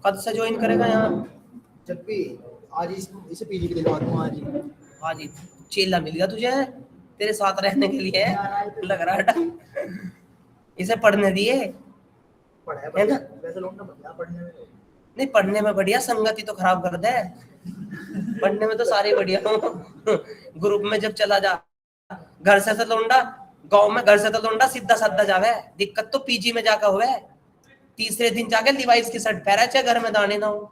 कब से ज्वाइन करेगा यहाँ? जब भी आज इसे पीजी के दिलवा दूँ आज ही। आज ही चेला मिल गया तुझे तेरे साथ रहने के लिए, लग रहा है। इसे पढ़ने दिए है ना? वैसे लोग ना बढ़िया पढ़ने में, नहीं पढ़ने में बढ़िया, संगति तो खराब कर दे। पढ़ने में तो सारे बढ़िया हो। ग्रुप में जब चला जा, घर से तो लौंडा, गांव में घर से तो लौंडा सीधा साधा जावे, दिक्कत तो पीजी में जाकर हुए। तीसरे दिन जाके लिवाइस की शर्ट पहरा, चाहे घर में दाने ना हो।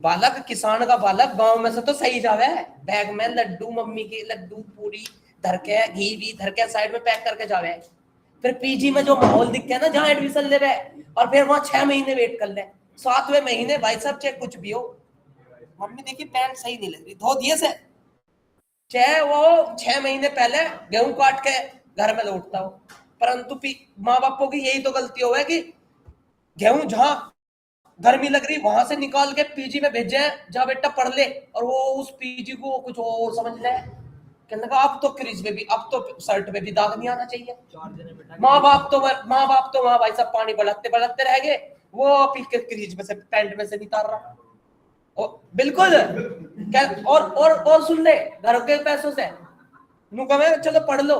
बालक किसान का बालक गांव में से तो सही जावे, बैग में लड्डू, मम्मी के लड्डू पूरी धर के, घी भी धर के साइड में पैक करके जावे। फिर पीजी में जो माहौल दिखते है ना, जहाँ एडमिशन ले और फिर वहां 6 महीने वेट कर ले, 7वें महीने भाई साहब चाहे कुछ भी हो, मम्मी देखी पैंट सही नहीं लग रही, धो दिए से, चाहे वो 6 महीने पहले गेहूं काट के घर में लौटता हो। परंतु माँ बापों की यही तो गलती हो है कि गेहूं जहां गर्मी लग रही वहां से निकाल के पीजी में भेजे, जहां बेटा पढ़ ले, और वो उस पीजी को कुछ और समझ ले। कहने लगा अब तो क्रीज पे भी, अब तो शर्ट पे भी दाग नहीं आना चाहिए। माँ बाप तो वहां भाई सब पानी बढ़ाते बढ़ाते रह गए, वो क्रीज में से पैंट में से नहीं तार रहा। बिल्कुल। और सुन ले, घर के पैसों से चलो पढ़ लो,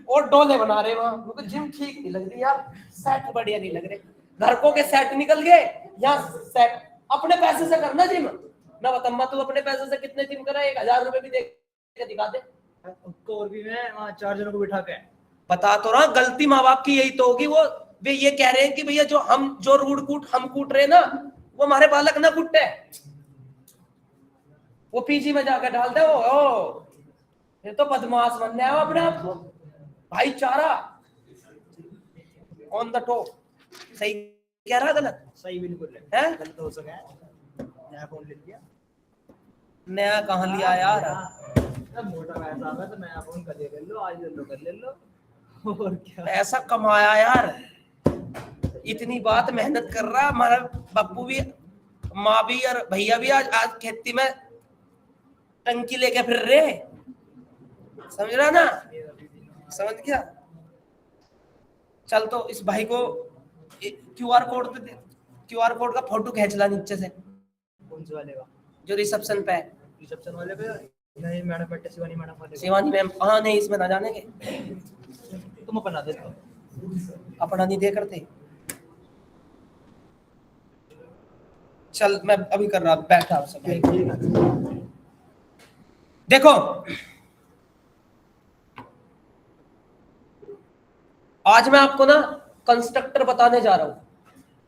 और डोले बना रहे वहां, जिम ठीक नहीं लग रही यार, सेट बढ़िया नहीं लग रहे, घर को के सेट निकल गए, यहाँ सेट अपने पैसे से करना जिम। मैं बताऊंगा तू अपने पैसे से कितने जिम करा, 1000 रुपए भी दे के दिखा दे उसको, और भी मैं वहाँ 4 जनों को बिठा के बता तो रहा। गलती माँ बाप की यही तो होगी, वो वे ये कह रहे हैं कि भैया जो रूढ़ कूट हम कूट रहे ना, वो हमारे बालक ना कूटे, वो पीजी में जाकर डाल दे। ओ ये तो बदमाश बनने आया अपने आप को, भाईचारा ऑन द टॉप। सही कह रहा, गलत? सही बिल्कुल है, गलत हो सका है। नया फोन ले लिया, नया कहाँ लिया यार, मोटा पैसा आ गया तो नया फोन कर लो, आज ले लो, कर ले लो, और क्या पैसा कमाया यार, इतनी बात मेहनत कर रहा हमारा बापू भी, माँ भी और भैया भी आज खेती में टंकी लेके फिर रहे, समझ रहा ना? समझ गया? चल तो इस भाई को क्यूआर कोड का फोटो खींच ला नीचे से। कौन से वाले का? जो रिसेप्शन पे है। रिसेप्शन वाले पे? नहीं मैडम, बेटे शिवानी मैडम वाले। शिवानी मैम, हाँ नहीं इसमें ना जाने के, तुम अपना दे दो, अपना नहीं दे करते। चल मैं अभी कर रहा, बैठा सब। देखो आज मैं आपको ना कंस्ट्रक्टर बताने जा रहा हूं।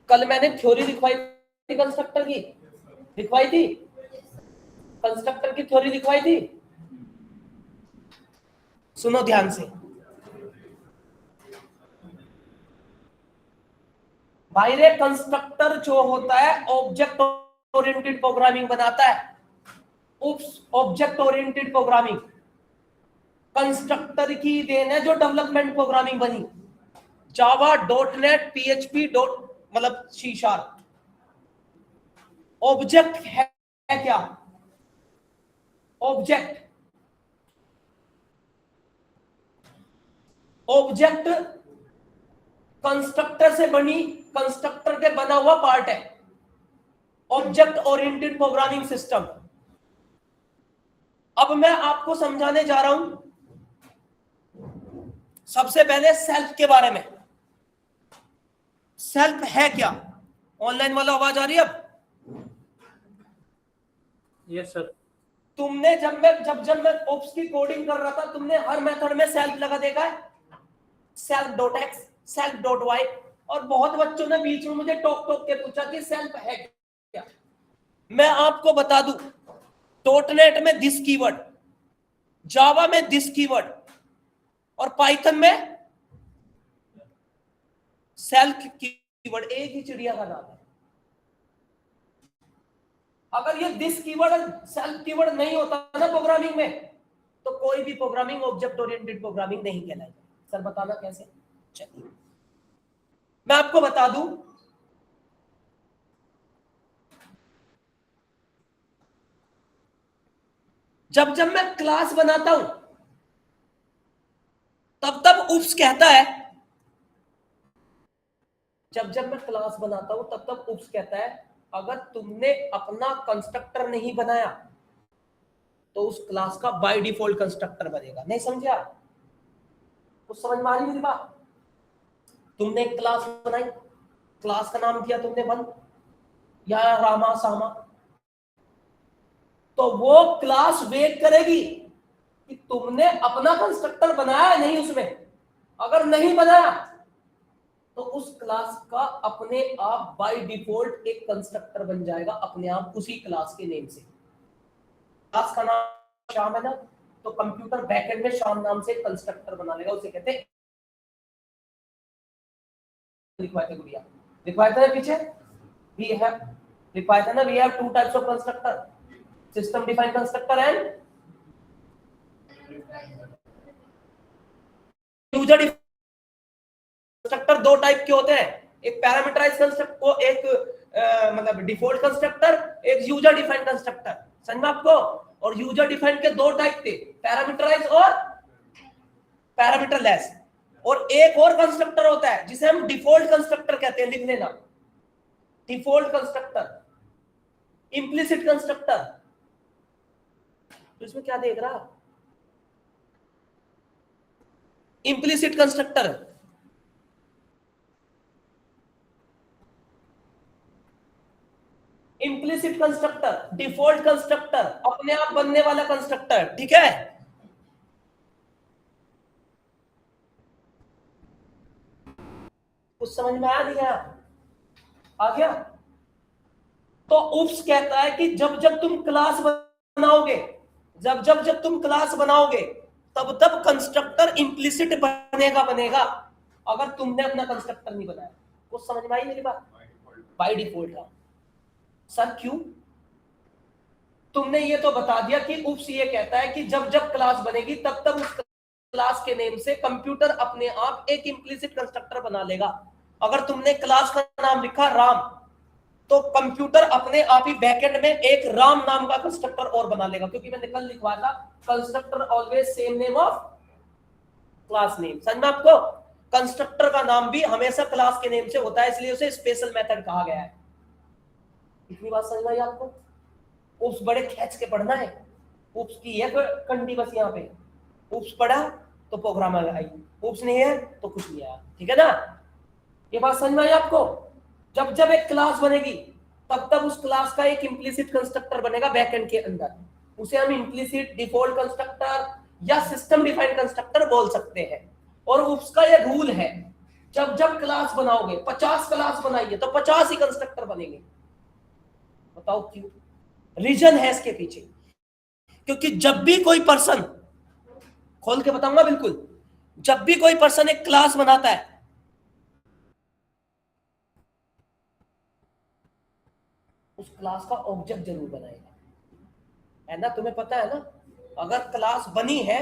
कल मैंने थ्योरी दिखवाई थी कंस्ट्रक्टर की, दिखवाई थी कंस्ट्रक्टर की थ्योरी दिखवाई थी। सुनो ध्यान से भाई रे, कंस्ट्रक्टर जो होता है ऑब्जेक्ट ओरिएंटेड प्रोग्रामिंग बनाता है। ऑब्जेक्ट ओरिएंटेड प्रोग्रामिंग कंस्ट्रक्टर की देन है, जो डेवलपमेंट प्रोग्रामिंग बनी, जावा, .NET, PHP, मतलब C#। ऑब्जेक्ट है क्या? ऑब्जेक्ट कंस्ट्रक्टर से बनी, कंस्ट्रक्टर के बना हुआ पार्ट है ऑब्जेक्ट ओरिएंटेड प्रोग्रामिंग सिस्टम। अब मैं आपको समझाने जा रहा हूं सबसे पहले सेल्फ के बारे में। सेल्फ है क्या? ऑनलाइन वाला आवाज आ रही है अब? Yes sir. तुमने जब मैं ओप्स की कोडिंग कर रहा था, तुमने हर मेथड में सेल्फ लगा देखा है, self.x, self.y, और बहुत बच्चों ने बीच में मुझे टोक के पूछा कि सेल्फ है क्या। मैं आपको बता दूं, .NET में दिस कीवर्ड, जावा में दिस कीवर्ड, और पाइथन में सेल्फ कीवर्ड, एक ही चिड़िया का नाम है। अगर ये दिस कीवर्ड सेल्फ कीवर्ड नहीं होता ना प्रोग्रामिंग में, तो कोई भी प्रोग्रामिंग ऑब्जेक्ट ओरिएंटेड प्रोग्रामिंग नहीं कहलाएगी। सर बताना कैसे? चलिए मैं आपको बता दूं, जब मैं क्लास बनाता हूं तब उप्स कहता है जब जब मैं क्लास बनाता हूं तब तब उप्स कहता है अगर तुमने अपना कंस्ट्रक्टर नहीं बनाया तो उस क्लास का बाय डिफॉल्ट कंस्ट्रक्टर बनेगा। नहीं समझे आप? कुछ समझ में आ रही मेरी बात? तुमने एक क्लास बनाई, क्लास का नाम दिया तुमने वन या रामा सामा, तो वो क्लास वेट करेगी कि तुमने अपना कंस्ट्रक्टर बनाया है नहीं उसमें। अगर नहीं बनाया तो उस क्लास का अपने आप बाय डिफॉल्ट एक कंस्ट्रक्टर बन जाएगा अपने आप उसी क्लास के नेम से। क्लास का नाम श्याम है ना, तो कंप्यूटर बैकएंड में श्याम नाम से कंस्ट्रक्टर बना लेगा, उसे कहते हैं लिखवाए थे गुड़िया, लिखवाए थे पीछे वी हैव, लिखवाए थे ना we have two types of constructor, system defined constructor and user defined constructor. दो टाइप के होते हैं, एक पैरामीटराइज्ड कंस्ट्रक्टर को एक मतलब डिफॉल्ट कंस्ट्रक्टर, एक यूजर डिफाइंड कंस्ट्रक्टर। समझ में आपको? और यूजर डिफाइंड के दो टाइप थे, पैरामीटराइज्ड और पैरामीटरलेस। और एक और कंस्ट्रक्टर होता है जिसे हम डिफॉल्ट कंस्ट्रक्टर कहते हैं, लिख लेना, डिफॉल्ट कंस्ट्रक्टर, इंप्लिसिट कंस्ट्रक्टर। तो इसमें क्या देख रहा? Implicit constructor, implicit constructor, default constructor, अपने आप बनने वाला कंस्ट्रक्टर। ठीक है? कुछ समझ में आ गया? आ गया? तो उप्स कहता है कि जब जब तुम क्लास बनाओगे, जब तुम क्लास बनाओगे तब तब कंस्ट्रक्टर इंप्लिसिट बनेगा बनेगा अगर तुमने अपना कंस्ट्रक्टर नहीं बनाया। कुछ समझ में आई मेरी बात? बाय डिफॉल्ट का। सर क्यों? तुमने ये तो बता दिया कि उप्स ये कहता है कि जब जब क्लास बनेगी तब तब उस क्लास के नेम से कंप्यूटर अपने आप एक इंप्लिसिट कंस्ट्रक्टर बना लेगा। अगर तुमने क्लास का नाम लिखा राम, तो कंप्यूटर अपने आप ही बैकएंड में एक राम नाम का कंस्ट्रक्टर और बना लेगा, क्योंकि मैंने कल लिखवाया था constructor always same name of class name. समझ में आपको? कंस्ट्रक्टर का नाम भी हमेशा क्लास के नेम से होता है, इसलिए उसे स्पेशल मेथड कहा गया है। इतनी बात समझ में आई आपको? उप्स बड़े खींच के पढ़ना है, उप्स की है कंडी बस यहाँ पे, उप्स पढ़ा तो प्रोग्राम आई, उप्स नहीं है तो कुछ नहीं आया। ठीक है ना? ये बात समझ में आई आपको? जब जब एक क्लास बनेगी तब तब उस क्लास का एक इंप्लिसिट कंस्ट्रक्टर बनेगा बैकएंड के अंदर, उसे हम इंप्लिसिट, डिफॉल्ट कंस्ट्रक्टर या सिस्टम डिफाइंड कंस्ट्रक्टर बोल सकते हैं। और उसका ये रूल है, जब जब क्लास बनाओगे, 50 क्लास बनाइए तो 50 ही कंस्ट्रक्टर बनेंगे। बताओ क्यों? रीजन है इसके पीछे, क्योंकि जब भी कोई पर्सन, खोल के बताऊंगा बिल्कुल, जब भी कोई पर्सन एक क्लास बनाता है उस क्लास का ऑब्जेक्ट जरूर बनाएगा, है ना? तुम्हें पता है ना, अगर क्लास बनी है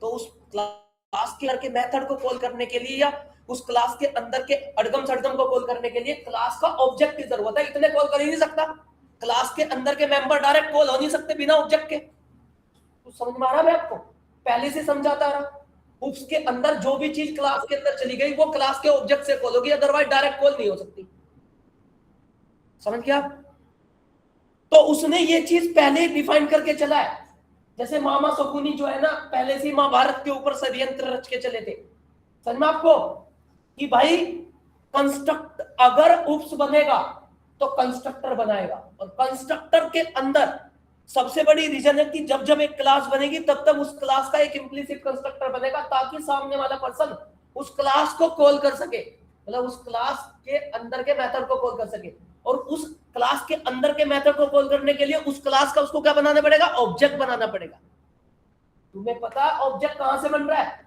तो उस क्लास के अंदर के मेथड को कॉल करने के लिए या उस क्लास के अंदर के अड़गम सड़गम को कॉल करने के लिए क्लास का ऑब्जेक्ट की जरूरत है। इतने कॉल कर ही नहीं सकता, क्लास के अंदर के मेंबर डायरेक्ट कॉल हो नहीं सकते बिना ऑब्जेक्ट के। कुछ समझ में आ रहा है? मैं आपको पहले से समझाता रहा, उसके अंदर जो भी चीज क्लास के अंदर चली गई वो क्लास के ऑब्जेक्ट से कॉल होगी, अदरवाइज डायरेक्ट कॉल नहीं हो सकती। समझ गया? तो उसने ये चीज पहले डिफाइन करके चला है। जैसे मामा शकुनी जो है ना, पहले से महाभारत के ऊपर षड्यंत्र रच के चले थे। समझ में आपको? कि भाई कंस्ट्रक्ट, अगर उप्स बनेगा तो कंस्ट्रक्टर बनाएगा, और कंस्ट्रक्टर के अंदर सबसे बड़ी रीजन है कि जब जब एक क्लास बनेगी तब तब उस क्लास का एक इंप्लिसिट कंस्ट्रक्टर बनेगा, ताकि सामने वाला पर्सन उस क्लास को कॉल कर सके, मतलब उस क्लास के अंदर के मेथड को कॉल कर सके। और उस क्लास के अंदर के मेथड को कॉल करने के लिए उस क्लास का उसको क्या बनाना पड़ेगा? ऑब्जेक्ट बनाना पड़ेगा। तुम्हें पता है ऑब्जेक्ट कहां से बन रहा है?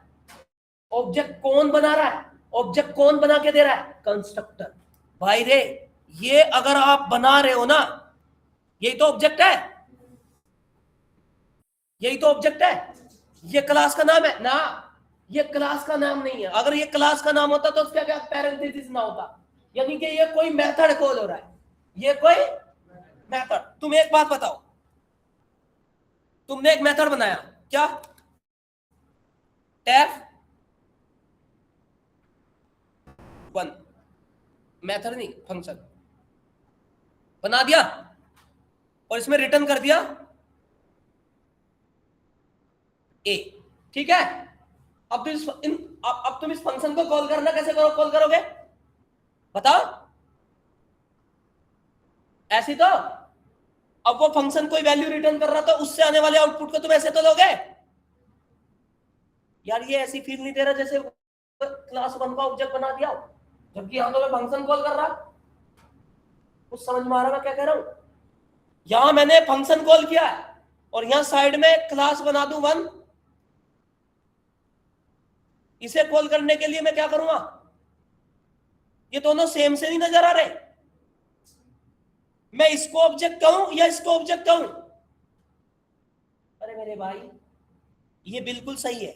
ऑब्जेक्ट कौन बना रहा है? ऑब्जेक्ट कौन बना के दे रहा है? कंस्ट्रक्टर। भाई रे, ये अगर आप बना रहे हो ना, यही तो ऑब्जेक्ट है, यही तो ऑब्जेक्ट है। ये क्लास का नाम है ना, ये क्लास का नाम नहीं है। अगर ये क्लास का नाम होता तो उसका क्या पैरेंथेसिस ना होता, यानी कि ये कोई मेथड कॉल हो रहा है, ये कोई मेथड। तुम एक बात बताओ, तुमने एक मेथड बनाया, क्या? टैफ 1 मेथड नहीं, फंक्शन बना दिया और इसमें रिटर्न कर दिया ए, ठीक है। अब तुम इस फंक्शन को कॉल करना कैसे कॉल करोगे बताओ, ऐसी तो। अब वो फंक्शन कोई वैल्यू रिटर्न कर रहा था, उससे आने वाले आउटपुट को तुम ऐसे तो लोगे यार। ये ऐसी फील नहीं दे रहा जैसे क्लास 1 का ऑब्जेक्ट बना दिया हो, जबकि यहां तो मैं फंक्शन कॉल कर रहा। कुछ समझ में आ रहा मैं क्या कह रहा हूं? यहां मैंने फंक्शन कॉल किया है और यहां साइड में क्लास बना दूं 1। इसे कॉल करने के लिए मैं क्या करूंगा? ये दोनों सेम से नहीं नजर आ रहे? मैं इसको ऑब्जेक्ट कहूं या इसको ऑब्जेक्ट कहूं? अरे मेरे भाई ये बिल्कुल सही है।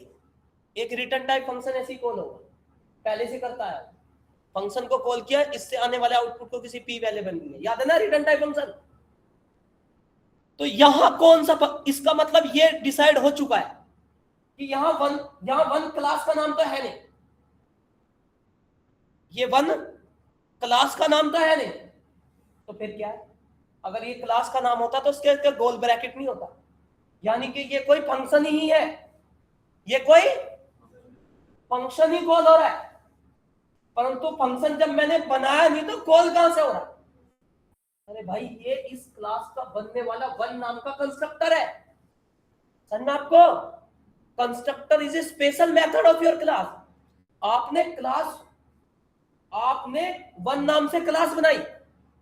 एक रिटर्न टाइप फंक्शन ऐसी कॉल होगा, पहले से करता है। फंक्शन को कॉल किया, इससे आने वाले आउटपुट को किसी पी वैल्यू बन गई है, याद है ना रिटर्न टाइप फंक्शन। तो यहां कौन सा इसका मतलब ये डिसाइड हो चुका है कि यहां वन क्लास का नाम तो है नहीं, ये वन क्लास का नाम तो है नहीं। तो फिर क्या है? अगर ये क्लास का नाम होता तो उसके गोल ब्रैकेट नहीं होता, यानी कि ये कोई फंक्शन ही है, ये कोई फंक्शन ही कॉल हो रहा है। परंतु फंक्शन जब मैंने बनाया नहीं तो कॉल कहां से हो रहा? अरे भाई ये इस क्लास का बनने वाला वन नाम का कंस्ट्रक्टर है। समझ आपको? Constructor is a special method of your class. आपने वन नाम से क्लास बनाई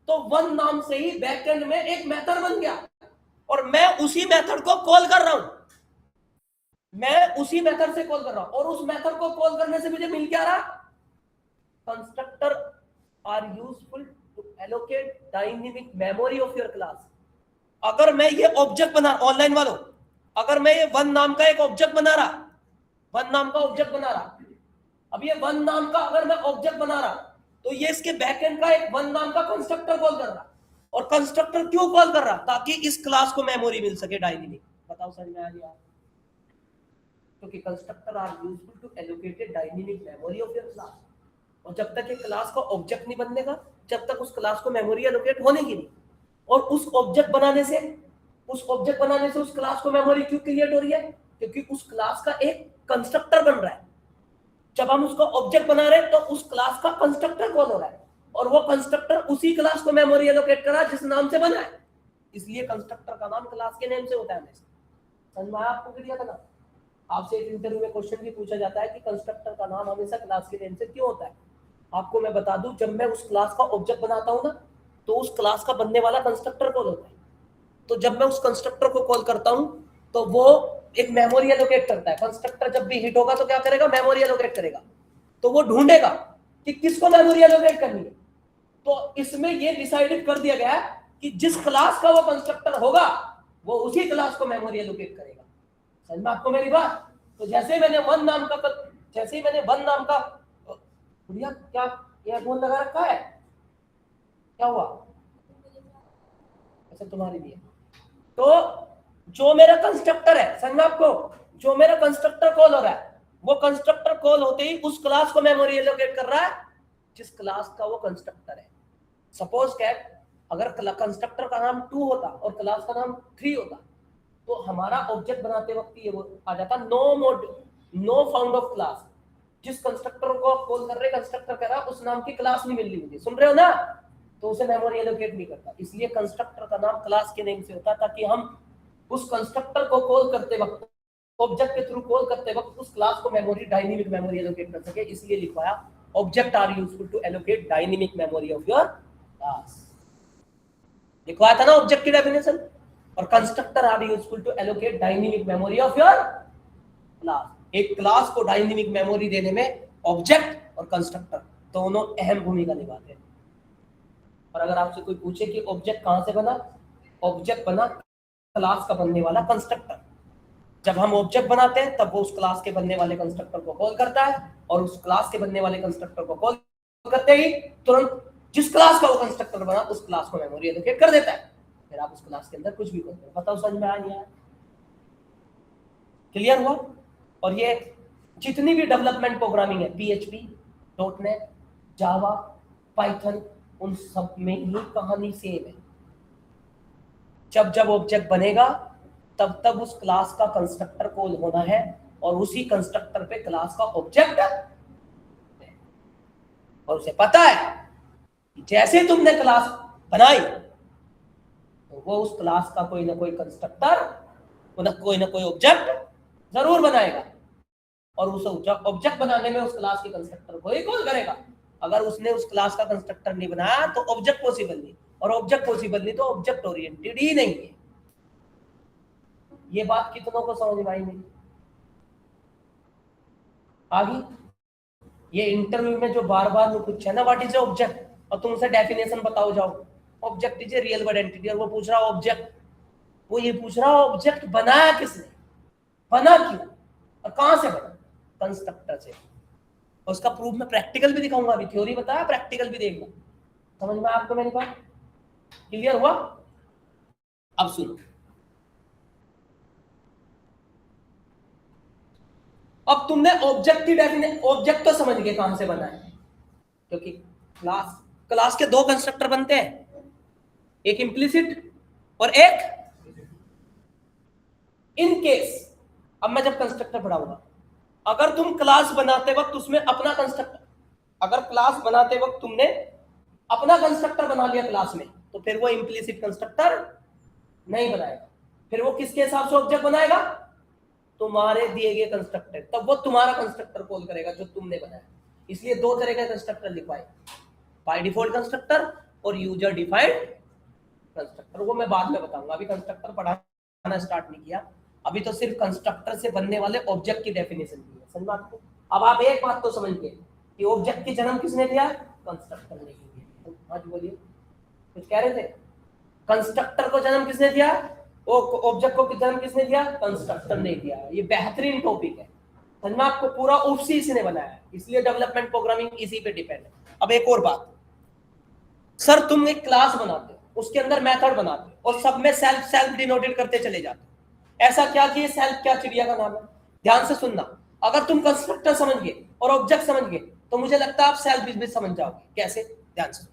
तो वन नाम से ही बैकएंड में एक मेथड बन गया और मैं उसी मेथड को कॉल कर रहा हूं। मैं उसी मेथड से कॉल कर रहा हूं और उस मेथड को कॉल करने से मुझे मिल क्या रहा? Constructor are useful to allocate dynamic memory of your class. अगर मैं ये ऑब्जेक्ट बना, ऑनलाइन वालों, अगर मैं ये वन नाम का एक ऑब्जेक्ट बना रहा, अब ये वन नाम का अगर मैं ऑब्जेक्ट बना रहा तो ये इसके बैकएंड का एक वन नाम का कंस्ट्रक्टर कॉल कर रहा। और कंस्ट्रक्टर क्यों कॉल कर रहा? ताकि इस क्लास को मेमोरी मिल सके डायनेमिक। बताओ समझ में आ गया? क्योंकि constructor are useful to allocate dynamic memory of your class. और जब तक एक क्लास का ऑब्जेक्ट नहीं बनने का, जब तक उस क्लास को मेमोरी एलोकेट होने की नहीं। और उस ऑब्जेक्ट बनाने से उस क्लास को मेमोरी क्यों क्रिएट हो रही है? क्योंकि उस क्लास का एक कंस्ट्रक्टर बन रहा है। जब हम उसको ऑब्जेक्ट बना रहे हैं तो उस क्लास का कंस्ट्रक्टर कॉल हो रहा है और वो कंस्ट्रक्टर उसी क्लास को मेमोरी एलोकेट कर रहा है जिस नाम से बना है। इसलिए कंस्ट्रक्टर का नाम क्लास के नेम से होता है हमेशा। समझ में आया आपको? क्लियर था ना? आपसे एक इंटरव्यू में क्वेश्चन भी पूछा जाता है कि कंस्ट्रक्टर का नाम हमेशा क्लास के नेम से क्यों होता है। आपको मैं बता दूं, जब मैं उस क्लास का ऑब्जेक्ट बनाता हूं ना तो उस क्लास का बनने वाला कंस्ट्रक्टर कॉल होता है। तो जब मैं उस कंस्ट्रक्टर को कॉल करता हूं तो वो एक मेमोरी एलोकेट करता है। कंस्ट्रक्टर जब भी हिट होगा तो क्या करेगा? मेमोरी एलोकेट करेगा। तो वो ढूंढेगा कि किसको मेमोरी एलोकेट करनी है। तो इसमें ये डिसाइडेड कर दिया गया है कि जिस क्लास का वो कंस्ट्रक्टर होगा वो उसी क्लास को मेमोरी एलोकेट करेगा। समझ में आपको मेरी बात? तो जैसे ही मैंने वन नाम का बढ़िया, क्या ईयरफोन लगा रखा है? क्या हुआ? अच्छा तुम्हारी भी है। तो जो मेरा कंस्ट्रक्टर है, समझ में आपको? जो मेरा कंस्ट्रक्टर कॉल हो रहा है वो कंस्ट्रक्टर कॉल होते ही उस क्लास को मेमोरी एलोकेट कर रहा है जिस क्लास का वो कंस्ट्रक्टर है। सपोज कैट अगर कंस्ट्रक्टर का नाम 2 होता और क्लास का नाम 3 होता तो हमारा ऑब्जेक्ट बनाते वक्त ये वो आ जाता नो फाउंड ऑफ क्लास। जिस कंस्ट्रक्टर को आप कॉल कर रहे हैं कंस्ट्रक्टर कह रहा उस नाम की क्लास नहीं मिल रही मुझे, सुन रहे हो ना? तो उसे मेमोरी एलोकेट नहीं करता। इसलिए कंस्ट्रक्टर का नाम क्लास के नेम से होता है ताकि हम उस कंस्ट्रक्टर को कॉल करते वक्त, ऑब्जेक्ट के थ्रू कॉल करते वक्त उस क्लास को मेमोरी, डायनेमिक मेमोरी एलोकेट कर सके। इसलिए लिखवाया object are useful to allocate dynamic memory of your class. लिखवाया था ना ऑब्जेक्ट की डेफिनेशन। और constructor are useful to allocate dynamic memory of your class. एक क्लास को डायनेमिक मेमोरी देने में ऑब्जेक्ट और कंस्ट्रक्टर दोनों अहम भूमिका निभाते हैं। और अगर आपसे कोई पूछे कि ऑब्जेक्ट कहां से बना, ऑब्जेक्ट बना क्लास का बनने वाला कंस्ट्रक्टर। जब हम ऑब्जेक्ट बनाते हैं तब वो उस क्लास के बनने वाले कंस्ट्रक्टर को कॉल करता है और उस क्लास के बनने वाले कंस्ट्रक्टर को कॉल करते ही तुरंत जिस क्लास का वो कंस्ट्रक्टर बना उस क्लास को मेमोरी एलोकेट कर देता है। फिर आप उस क्लास के अंदर कुछ भी करते हो। बताओ समझ में आ गया? क्लियर हुआ? और ये जितनी भी डेवलपमेंट प्रोग्रामिंग है, PHP, .NET, जावा, पाइथन, उन सब में ही कहानी सेम है। जब जब ऑब्जेक्ट बनेगा तब तब उस क्लास का कंस्ट्रक्टर कॉल होना है और उसी कंस्ट्रक्टर पे क्लास का ऑब्जेक्ट, और उसे पता है कि जैसे तुमने क्लास बनाई तो वो उस क्लास का कोई ना कोई कंस्ट्रक्टर, कोई ना कोई ऑब्जेक्ट जरूर बनाएगा और उस ऑब्जेक्ट बनाने में उस क्लास के कंस्ट्रक्टर को ही कॉल करेगा। अगर उसने उस क्लास का कंस्ट्रक्टर नहीं बनाया तो ऑब्जेक्ट पॉसिबल नहीं, और ऑब्जेक्ट पॉसिबल नहीं तो ऑब्जेक्ट ओरिएंटेड ही नहीं है। ये बात कितनों को समझ में आई नहीं? आगे ये इंटरव्यू में जो बार बार वो पूछा ना व्हाट इज ऑब्जेक्ट, और तुमसे डेफिनेशन बताओ जाओ, object is a real word entity, और वो पूछ रहा ऑब्जेक्ट, वो ये पूछ रहा ऑब्जेक्ट बनाया किसने, बना क्यों और कहां से बना? कंस्ट्रक्टर से। और उसका प्रूफ मैं प्रैक्टिकल भी दिखाऊंगा, अभी थ्योरी बताया, प्रैक्टिकल भी देखना। समझ में आपको मेरी बात? क्लियर हुआ? अब सुनो, अब तुमने ऑब्जेक्ट की डेफिनेशन, ऑब्जेक्ट तो समझ गए कहां से बना है, क्योंकि क्लास क्लास के दो कंस्ट्रक्टर बनते हैं, एक इम्प्लिसिट और एक इन केस। अब मैं जब कंस्ट्रक्टर पढ़ाऊंगा, अगर तुम क्लास बनाते वक्त उसमें अपना कंस्ट्रक्टर, अगर क्लास बनाते वक्त तुमने अपना कंस्ट्रक्टर बना लिया क्लास में, तो फिर वो इम्प्लिसिट कंस्ट्रक्टर नहीं बनाएगा, फिर वो किसके हिसाब से ऑब्जेक्ट बनाएगा? तुम्हारे दिए गए कंस्ट्रक्टर, तब वो तुम्हारा कंस्ट्रक्टर कॉल करेगा जो तुमने बनाया। इसलिए दो तरह के कंस्ट्रक्टर लिखवाए, बाय डिफॉल्ट कंस्ट्रक्टर और यूजर डिफाइंड कंस्ट्रक्टर। वो मैं बाद में बताऊंगा, अभी कंस्ट्रक्टर पढ़ाना स्टार्ट नहीं किया, अभी तो सिर्फ कंस्ट्रक्टर से बनने वाले ऑब्जेक्ट की डेफिनेशन दी है। समझ आपको? अब आप एक बात तो समझ गए कि ऑब्जेक्ट की जन्म किसने दिया? कंस्ट्रक्टर ने दिया। आज बोलिए, कुछ कह रहे थे? कंस्ट्रक्टर को जन्म किसने दिया? वो ऑब्जेक्ट को जन्म किसने दिया? कंस्ट्रक्टर ने दिया। ये बेहतरीन टॉपिक है, समझ में आपको? पूरा उसी इसने बनाया है, इसलिए डेवलपमेंट प्रोग्रामिंग इसी पे डिपेंड है। अब एक और बात, सर तुम एक क्लास बनाते हो, उसके अंदर मेथड बनाते हो और सब में सेल्फ सेल्फ डिनोटेड करते चले जाते हो, ऐसा क्या कि सेल्फ क्या चिड़िया का नाम है? ध्यान से सुनना, अगर तुम कंस्ट्रक्टर समझ गए और ऑब्जेक्ट समझ गए तो मुझे लगता है आप सेल्फ भी समझ जाओगे। कैसे? ध्यान से।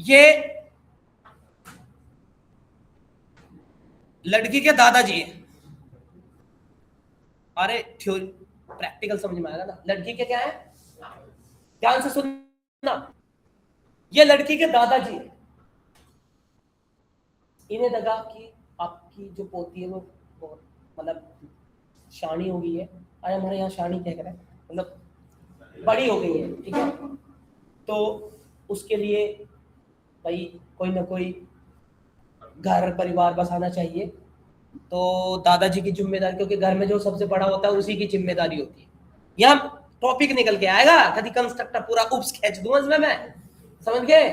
ये लड़की के दादाजी हैं। अरे थ्योरी प्रैक्टिकल समझ में आएगा ना। लड़की के क्या है? ध्यान से सुनना, ये लड़की के दादाजी हैं। इन्हें लगा कि आपकी जो पोती है वो बहुत मतलब शानी हो गई है, अरे हमारे यहाँ शानी क्या कर है, मतलब बड़ी हो गई है, ठीक है, तो उसके लिए भाई कोई ना कोई घर परिवार बसाना चाहिए। तो दादाजी की जिम्मेदारी, क्योंकि घर में जो सबसे बड़ा होता है उसी की जिम्मेदारी होती है। यहाँ टॉपिक निकल के आएगा, कभी कंस्ट्रक्टर पूरा उप्स खींच दूंगा इसमें मैं, समझ गए?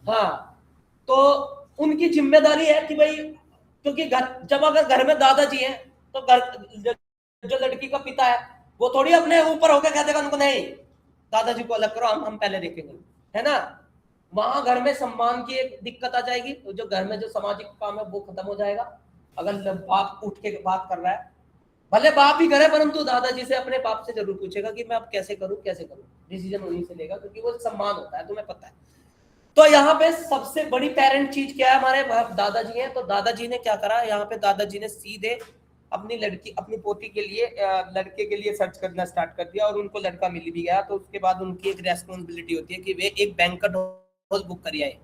हाँ, तो उनकी जिम्मेदारी है कि भाई, क्योंकि घर जब अगर घर में दादाजी हैं तो घर जो लड़की का पिता है वो थोड़ी अपने ऊपर होकर कह देगा उनको नहीं दादाजी को अलग करो, हम पहले देखेंगे, है ना? वहां घर में सम्मान की एक दिक्कत आ जाएगी, तो जो घर में जो सामाजिक काम है वो खत्म हो जाएगा। अगर बाप उठ के बात कर रहा है, भले बाप ही करे, परंतु दादाजी से अपने बाप से जरूर पूछेगा कि मैं अब कैसे करूं कैसे करूं, डिसीजन उन्हीं से लेगा, क्योंकि वो सम्मान होता है, तुम्हें पता है। तो यहाँ पे सबसे बड़ी पेरेंट चीज क्या है? हमारे दादाजी हैं। तो दादाजी ने क्या करा, यहाँ पे दादाजी ने सीधे अपनी लड़की, अपनी पोती के लिए लड़के के लिए सर्च करना स्टार्ट कर दिया, और उनको लड़का मिल भी गया। तो उसके बाद उनकी एक रेस्पॉन्सिबिलिटी होती है कि वे एक बैंक्वेट हॉल बुक कर आए।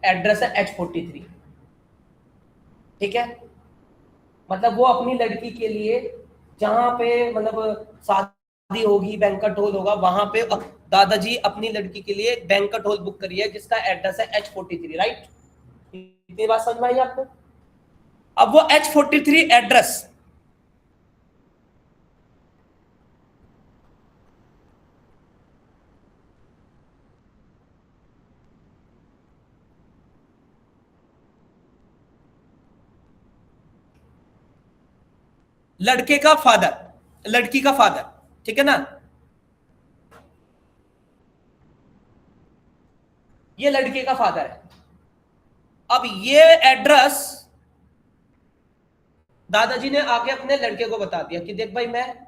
एड्रेस है H43, ठीक है? मतलब वो अपनी लड़की के लिए जहां पे मतलब शादी होगी, बैंक्वेट हॉल होगा, वहां पे दादाजी अपनी लड़की के लिए बैंक्वेट हॉल बुक करी है जिसका एड्रेस है H43, राइट? इतनी बात समझ में आई आपको? अब वो H43 एड्रेस लड़के का फादर, लड़की का फादर, ठीक है ना। ये लड़के का फादर है। अब ये एड्रेस दादाजी ने आके अपने लड़के को बता दिया कि देख भाई, मैं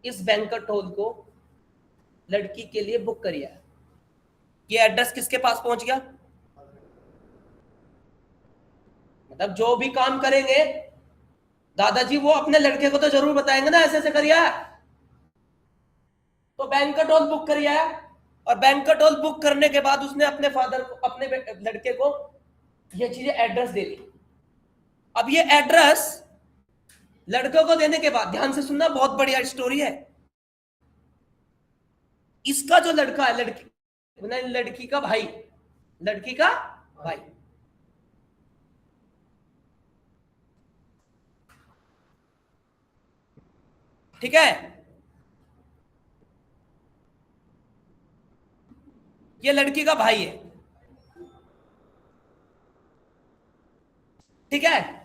इस बैंक्वेट हॉल को लड़की के लिए बुक करिए। ये एड्रेस किसके पास पहुंच गया? मतलब जो भी काम करेंगे दादाजी, वो अपने लड़के को तो जरूर बताएंगे ना, ऐसे ऐसे करिए। तो बैंक्वेट हॉल बुक करिए, और बैंक्वेट हॉल बुक करने के बाद उसने अपने फादर को, अपने लड़के को ये चीजें एड्रेस दे दी। अब ये एड्रेस लड़के को देने के बाद, ध्यान से सुनना, बहुत बढ़िया स्टोरी है। इसका जो लड़का है, लड़की का भाई, लड़की का भाई, ठीक है, ये लड़की का भाई है, ठीक है।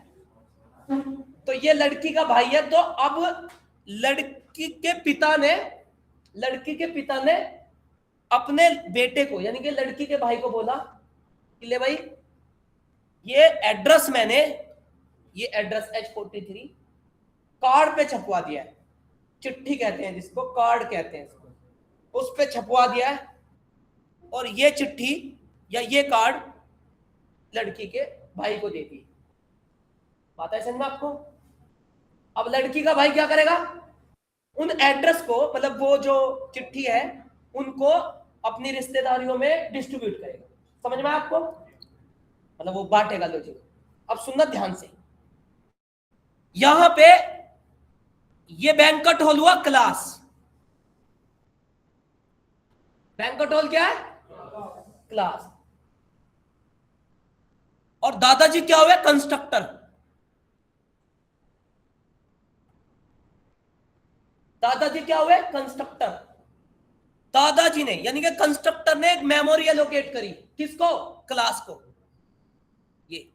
तो ये लड़की का भाई है। तो अब लड़की के पिता ने अपने बेटे को, यानी कि लड़की के भाई को बोला कि ले भाई, ये एड्रेस ये एड्रेस H43 कार्ड पे छपवा दिया है। चिट्ठी कहते हैं जिसको, कार्ड कहते हैं इसको, उस पे छपवा दिया है। और ये चिट्ठी या ये कार्ड लड़की के भाई को दे दी। बात है समझ में आपको? अब लड़की का भाई क्या करेगा? उन एड्रेस को, मतलब वो जो चिट्ठी है, उनको अपनी रिश्तेदारियों में डिस्ट्रीब्यूट करेगा। समझ में आपको? मतलब वो बांटेगा लॉजिक। अब सुनना ध्यान से, यहां पे ये बैंक्वेट हॉल हुआ क्लास। बैंक्वेट हॉल क्या है? क्लास। और दादाजी क्या हुए? कंस्ट्रक्टर। दादाजी क्या हुए? कंस्ट्रक्टर। दादाजी ने, यानी कि कंस्ट्रक्टर ने एक मेमोरी एलोकेट करी। किसको? क्लास को। ये,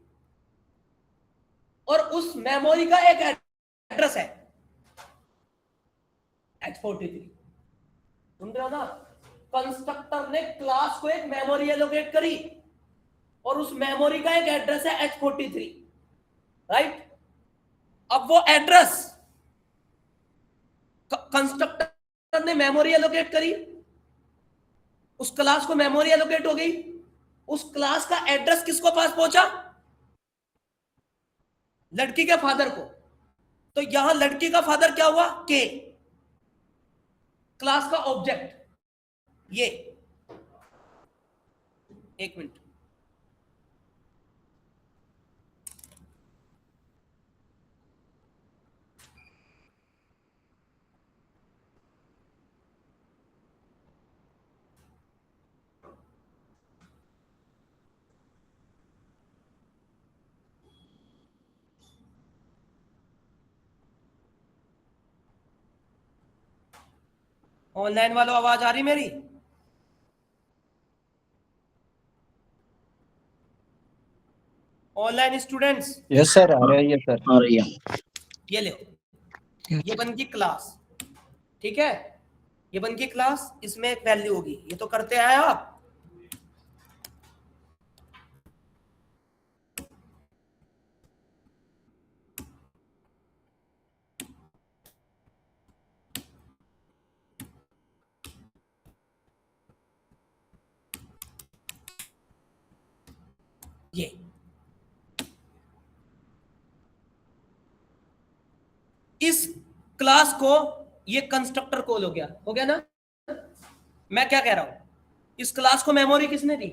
और उस मेमोरी का एक एड्रेस है H43। सुन रहे हो ना? कंस्ट्रक्टर ने क्लास को एक मेमोरी एलोकेट करी, और उस मेमोरी का एक एड्रेस है H43, राइट। अब वो एड्रेस, कंस्ट्रक्टर ने मेमोरी एलोकेट करी, उस क्लास को मेमोरी एलोकेट हो गई, उस क्लास का एड्रेस किसको पास पहुंचा? लड़की के फादर को। तो यहां लड़की का फादर क्या हुआ? के। क्लास का ऑब्जेक्ट ये, एक मिनट, ऑनलाइन वालों आवाज आ रही मेरी? Online students? यस सर, आ रही है सर, आ रही है। ये ले, ये बन गई क्लास, ठीक है। ये बन गई क्लास, इसमें एक वैल्यू होगी। ये तो करते आए आप। ये इस क्लास को, ये कंस्ट्रक्टर कॉल हो गया ना? मैं क्या कह रहा हूं, इस क्लास को मेमोरी किसने दी?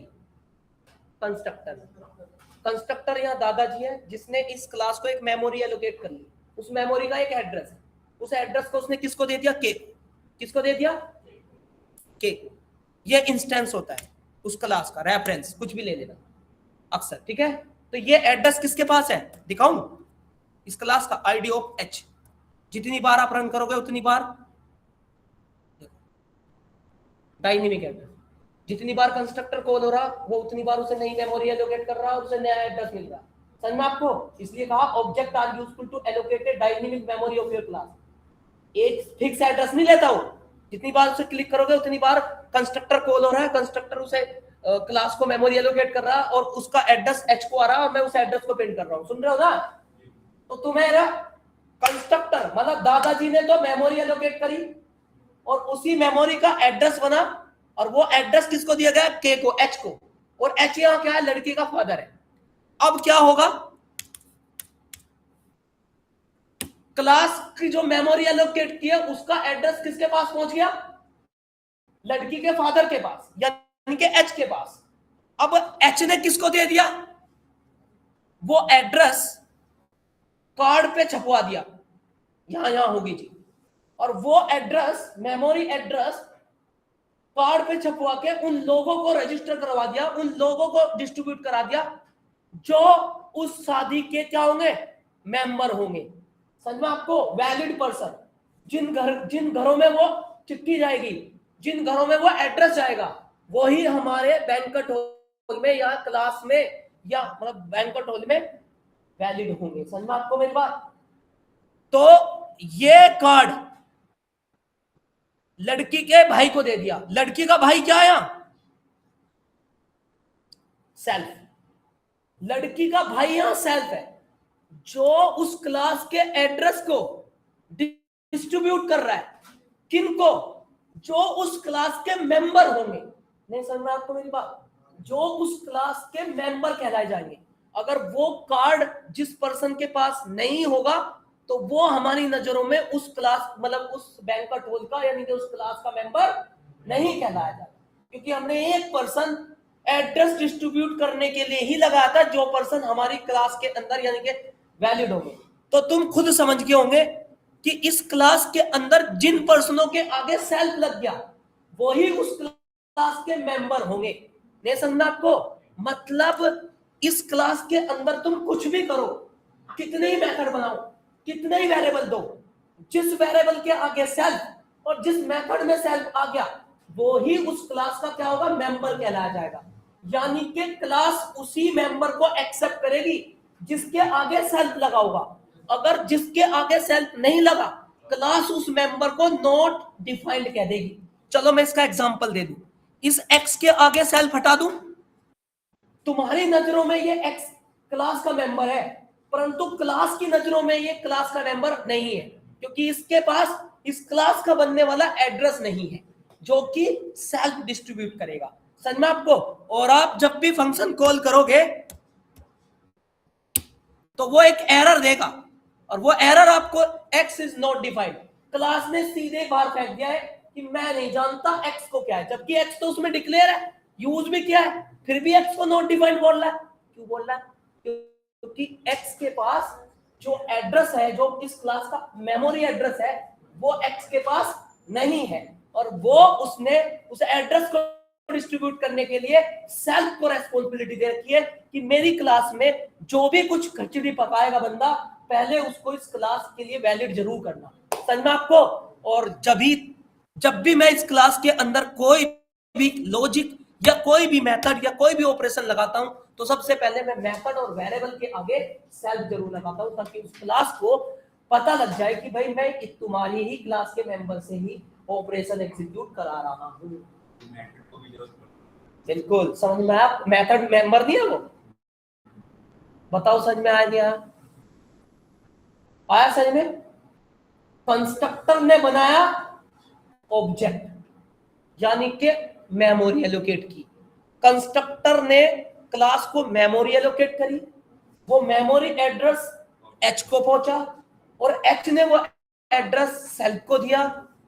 कंस्ट्रक्टर। कंस्ट्रक्टर यहां दादाजी है, जिसने इस क्लास को एक मेमोरी एलोकेट कर ली। उस मेमोरी का एक एड्रेस है, उस एड्रेस को उसने किसको दे दिया? के। किसको दे दिया? के। ये इंस्टेंस होता है उस क्लास का, रेफरेंस कुछ भी ले लेना अक्सर, ठीक है। तो ये एड्रेस किसके पास है? दिखाऊं? इस क्लास का आईडी ऑफ H। जितनी बार आप रन करोगे उतनी बार डायनेमिक एड्रेस, जितनी बार कंस्ट्रक्टर कॉल हो रहा, वो उतनी बार उसे नई मेमोरी एलोकेट कर रहा और उसे नया एड्रेस मिल रहा। समझ में आपको? इसलिए कहा object are useful to allocated dynamic memory of your class. एक फिक्स एड्रेस नहीं लेता हूं, जितनी बार उसे क्लिक करोगे उतनी बार कंस्ट्रक्टर कॉल हो रहा है, कंस्ट्रक्टर उसे क्लास को मेमोरी एलोकेट कर रहा है और उसका एड्रेस एच को आ रहा है और मैं उस एड्रेस को प्रिंट कर रहा हूं। सुन रहे हो ना? तो तुम्हें कंस्ट्रक्टर मतलब दादाजी ने तो मेमोरी एलोकेट करी और उसी मेमोरी का एड्रेस बना और वो एड्रेस किसको दिया गया? के को, एच को। और एच यहां क्या है? लड़की का फादर है। अब क्या होगा? क्लास की जो मेमोरी एलोकेट की है उसका एड्रेस किसके पास पहुंच गया? लड़की के फादर के पास, यानी कि एच के पास। अब एच ने किसको दे दिया? वो एड्रेस कार्ड पे छपवा दिया, यहां होगी जी। और वो एड्रेस, मेमोरी एड्रेस कार्ड पे छपवा के उन लोगों को रजिस्टर करवा दिया, उन लोगों को डिस्ट्रीब्यूट करा दिया जो उस शादी के क्या होंगे? मेंबर होंगे। समझ में आपको? Valid person. जिन घरों में वो चिट्ठी जाएगी, जिन घरों में वो एड्रेस जाएगा, वही हमारे बैंक्वेट हॉल में या क्लास में या मतलब बैंक्वेट हॉल में वैलिड होंगे। समझ में आपको मेरी बात? तो ये कार्ड लड़की के भाई को दे दिया। लड़की का भाई क्या है? सेल्फ। लड़की का भाई यहां सेल्फ है जो उस क्लास के एड्रेस को डिस्ट्रीब्यूट कर रहा है। किनको? जो उस क्लास के मेंबर होंगे। नहीं समझ में आपको मेरी बात? जो उस क्लास के मेंबर कहलाए जाएंगे। अगर वो कार्ड जिस पर्सन के पास नहीं होगा तो वो हमारी नजरों में उस क्लास मतलब उस बैंक्वेट हॉल का यानी कि उस क्लास का मेंबर नहीं कहलाया जाता, क्योंकि हमने एक पर्सन एड्रेस डिस्ट्रीब्यूट करने के लिए ही लगाया था जो पर्सन हमारी क्लास के अंदर यानी कि वैलिड होंगे। तो तुम खुद समझ गए होंगे कि इस क्लास के अंदर जिन पर्सनों के आगे सेल्फ लग गया वही उस क्लास के मेंबर होंगे। नहीं समझना आपको? मतलब इस क्लास के अंदर तुम कुछ भी करो, कितने ही मेथड बनाओ, कितने ही वेरिएबल दो, जिस वेरिएबल के आगे सेल्फ और जिस मेथड में सेल्फ आ गया वो ही उस क्लास का क्या होगा? मेंबर कहलाया जाएगा। यानी कि क्लास उसी मेंबर को एक्सेप्ट करेगी जिसके आगे सेल्फ लगा होगा। अगर जिसके आगे सेल्फ नहीं लगा, क्लास उस मेंबर को नॉट डिफाइंड कह देगी। चलो मैं इसका एग्जांपल दे दूं। इस एक्स के आगे सेल्फ हटा दूं, तुम्हारी नजरों में ये एक्स क्लास का मेंबर है, परंतु क्लास की नजरों में ये क्लास का मेंबर नहीं है, क्योंकि इसके पास इस क्लास का बनने वाला एड्रेस नहीं है जो कि सेल्फ डिस्ट्रीब्यूट करेगा। समझ में आपको? और आप जब भी फंक्शन कॉल करोगे तो वो एक एरर देगा और वो एरर आपको x is not defined, class ने सीधे बाहर फेंक दिया है कि मैं नहीं जानता x को क्या है, जबकि x तो उसमें डिक्लेयर है, यूज भी किया है, फिर भी x को नॉट डिफाइंड बोल रहा है। क्यों बोल रहा है? क्योंकि x के पास जो एड्रेस है, जो इस क्लास का मेमोरी एड्रेस है, वो x के पास नहीं है और वो उसने उस एड्रेस को डिस्ट्रीब्यूट करने के लिए सेल्फ को रेस्पॉन्सिबिलिटी दे रखी है कि मेरी क्लास में जो भी कुछ खिचड़ी पकाएगा बंदा, पहले उसको इस क्लास के लिए वैलिड जरूर करना। समझ में आपको? और जब भी मैं इस क्लास के अंदर कोई भी लॉजिक या कोई भी मेथड या कोई भी ऑपरेशन लगाता हूं तो सबसे पहले मैं मेथड और वेरिएबल के आगे सेल्फ जरूर लगाता हूं, ताकि उस क्लास को पता लग जाए कि भाई मैं तुम्हारी ही क्लास के मेंबर से ही ऑपरेशन एग्जीक्यूट करा रहा हूं। बिल्कुल समझ में आया? मेथड मेंबर नहीं है वो। बताओ समझ में आया नहीं आया? आया समझ में? कंस्ट्रक्टर ने बनाया ऑब्जेक्ट यानी कि मेमोरी एलोकेट की। कंस्ट्रक्टर ने क्लास को मेमोरी एलोकेट करी, वो मेमोरी एड्रेस एच को पहुंचा और एच ने वो एड्रेस सेल्फ को दिया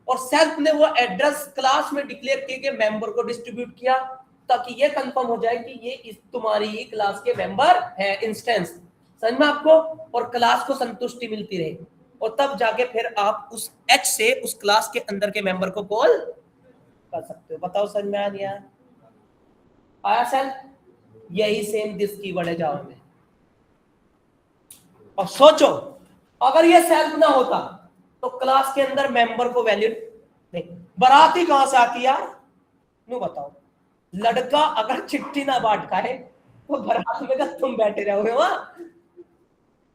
और सेल्फ ने वो एड्रेस क्लास में डिक्लेयर किए गए मेंबर को डिस्ट्रीब्यूट किया, ताकि ये कंफर्म हो जाए कि ये इस तुम्हारी ही क्लास के मेंबर है, इंस्टेंस। समझ में आपको? और क्लास को संतुष्टि मिलती रहे और तब जाके फिर आप उस एच से उस क्लास के अंदर के मेंबर को कॉल कर सकते हो। बताओ समझ में आया? आया सेल्फ? यही सेम दिस कीवर्ड है जावा में। और सोचो अगर ये सेल्फ ना होता तो क्लास के अंदर मेंबर को वैलिड नहीं। बारात ही कहां से आती यार? नो बताओ। लड़का अगर चिट्ठी ना बांट का है तो बारात में तुम बैठे रहोगे वहां?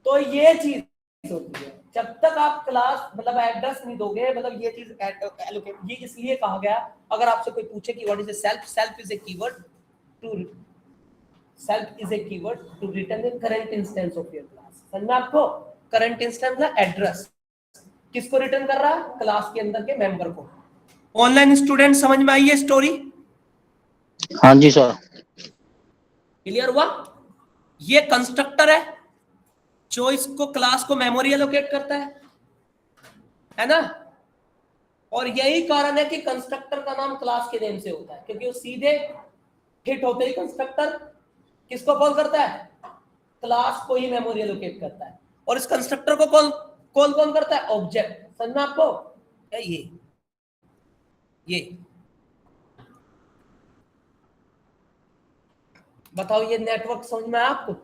तो ये चीज होती है, जब तक आप क्लास मतलब एड्रेस नहीं दोगे, मतलब ये चीज एलोकेट, ये इसलिए कहा गया, अगर आपसे कोई पूछे कि what is self, self is a keyword to, self is a keyword to return in current instance of your class. समझ में आपको? करंट इंस्टेंस ना एड्रेस किसको रिटर्न कर रहा है? क्लास के अंदर के मेंबर को। ऑनलाइन स्टूडेंट समझ में आई है स्टोरी? हाँ जी सर। क्लियर हुआ? ये कंस्ट्रक्टर है जो इसको क्लास को मेमोरी एलोकेट करता है ना? और यही कारण है कि कंस्ट्रक्टर का नाम क्लास के नेम से होता है, क्योंकि वो सीधे हिट होते ही कंस्ट्रक्टर किसको कॉल करता है? क्लास को ही मेमोरी एलोकेट करता है। और इस कंस्ट्रक्टर को कॉल कौन करता है? ऑब्जेक्ट। समझ में आपको? ये बताओ, ये नेटवर्क समझ में आया आपको?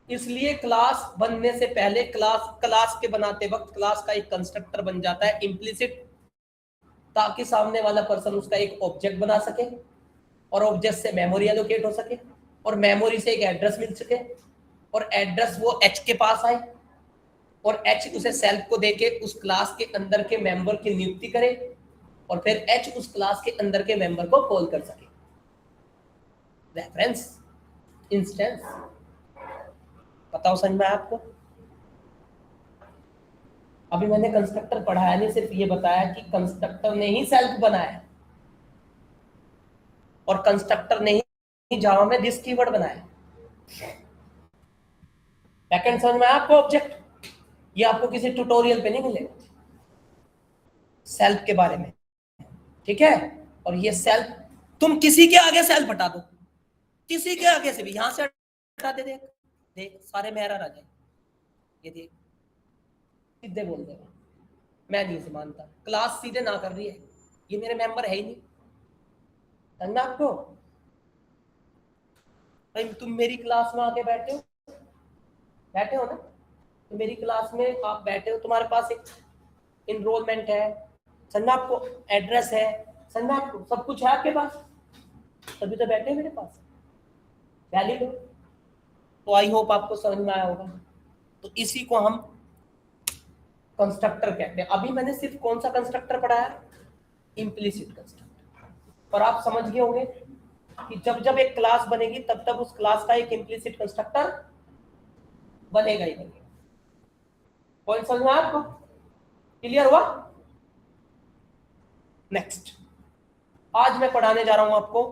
इसलिए क्लास बनने से पहले क्लास के बनाते वक्त क्लास का एक कंस्ट्रक्टर बन जाता है इम्प्लिसिट, ताकि सामने वाला पर्सन उसका एक ऑब्जेक्ट बना सके और ऑब्जेक्ट से मेमोरी एलोकेट हो सके और मेमोरी से एक एड्रेस मिल सके और एड्रेस वो एच के पास आए और एच उसे सेल्फ को देके उस क्लास के अंदर के मेंबर की नियुक्ति करे और फिर एच उस क्लास के अंदर के मेंबर को कॉल कर सके। Reference instance. बताओ समझ में आपको? अभी मैंने कंस्ट्रक्टर पढ़ाया नहीं, सिर्फ ये बताया कि कंस्ट्रक्टर ने ही सेल्फ बनाया और कंस्ट्रक्टर ने ही जावा में दिस कीवर्ड बनाया। बैकएंड समझ में आपको? ऑब्जेक्ट ये आपको किसी ट्यूटोरियल पे नहीं मिलेगा सेल्फ के बारे में, ठीक है? और ये सेल्फ तुम किसी के आगे सेल्फ हटा दो, किसी के आगे से भी, यहां से हटा दे, देख देख सारे में एरर आ जाए। ये देख सीधे बोल देगा मैं नहीं से मानता, क्लास सीधे ना कर रही है, ये मेरे मेंबर है ही नहीं। समझना आपको? भाई तुम मेरी क्लास में आके बैठे हो ना, तो मेरी क्लास में आप बैठे हो, तुम्हारे पास एक इनरोलमेंट है, समझना आपको, एड्रेस है, समझना आपको, सब कुछ है आपके पास, तभी तो बैठे मेरे पास, वैलिड हो। तो आई होप आपको समझ में आया होगा। तो इसी को हम कंस्ट्रक्टर कहते हैं। अभी मैंने सिर्फ कौन सा कंस्ट्रक्टर पढ़ाया? Implicit constructor. और आप समझ गए होंगे कि जब जब एक क्लास बनेगी तब तब उस क्लास का एक इम्प्लिसिट कंस्ट्रक्टर बनेगा ही बनेगा। पॉइंट समझ में आपको? क्लियर हुआ? नेक्स्ट, आज मैं पढ़ाने जा रहा हूं आपको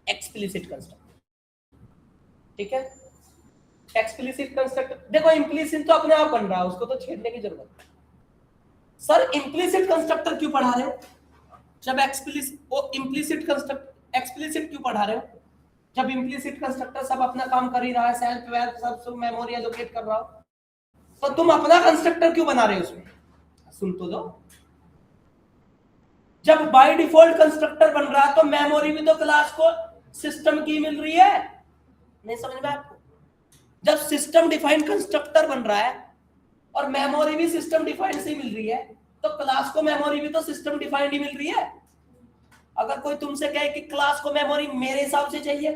एक्सप्लिसिट कंस्ट्रक्टर, ठीक है? एक्सप्लिसिट कंस्ट्रक्टर देखो, इम्प्लिसिट तो अपने आप बन रहा है, उसको तो छेड़ने की जरूरत है। सर इम्प्लिसिट कंस्ट्रक्टर क्यों पढ़ा रहे हो जब इम्प्लिसिट कंस्ट्रक्टर, एक्सप्लिसिट क्यों पढ़ा रहे हो जब इम्प्लिसिट कंस्ट्रक्टर सब अपना काम कर ही रहा है, सेल्फ वेल्फ सब मेमोरी एलोकेट कर रहा हो, तो तुम अपना कंस्ट्रक्टर क्यों बना रहे हो उसमें? सुन तो लो, जब बाय डिफॉल्ट कंस्ट्रक्टर बन रहा है तो मेमोरी भी तो क्लास को सिस्टम की मिल रही है। नहीं समझ में आपको? जब सिस्टम डिफाइंड कंस्ट्रक्टर बन रहा है और मेमोरी भी सिस्टम डिफाइंड से मिल रही है, तो क्लास को मेमोरी भी तो सिस्टम डिफाइंड ही मिल रही है। अगर कोई तुमसे कहे कि क्लास को मेमोरी मेरे हिसाब से चाहिए,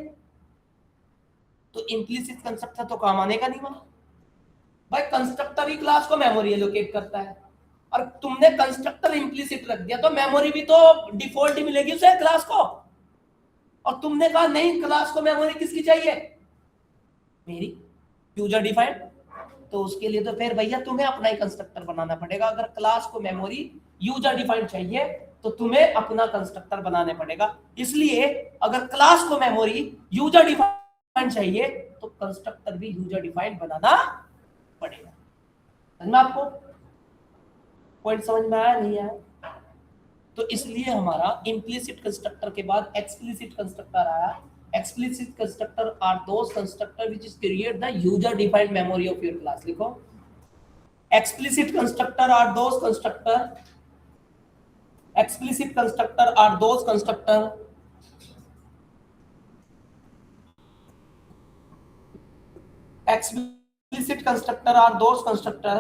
तो इम्प्लिसिट कंस्ट्रक्टर तो काम आने का नहीं वहां। भाई कंस्ट्रक्टर ही क्लास को मेमोरी एलोकेट करता है और तुमने कंस्ट्रक्टर इम्प्लिसिट रख दिया, तो मेमोरी भी तो डिफॉल्ट ही मिलेगी उसे क्लास को। और तुमने कहा नहीं, क्लास को मेमोरी किसकी चाहिए? मेरी, यूजर डिफाइंड। तो उसके लिए तो फिर भैया तुम्हें अपना ही कंस्ट्रक्टर बनाना पड़ेगा। अगर क्लास को मेमोरी यूजर डिफाइंड चाहिए तो तुम्हें अपना कंस्ट्रक्टर बनाने पड़ेगा। इसलिए अगर क्लास को मेमोरी यूजर डिफाइंड चाहिए तो कंस्ट्रक्टर भी यूजर डिफाइंड बनाना पड़ेगा। समझना आपको? पॉइंट समझ में आया नहीं आया? तो इसलिए हमारा इम्प्लिसिट कंस्ट्रक्टर के बाद एक्सप्लिसिट कंस्ट्रक्टर आया। Explicit constructor are those constructor which is create the user defined memory of your class. लिखो, explicit constructor are those constructor, explicit constructor are those constructor explicit constructor are those constructor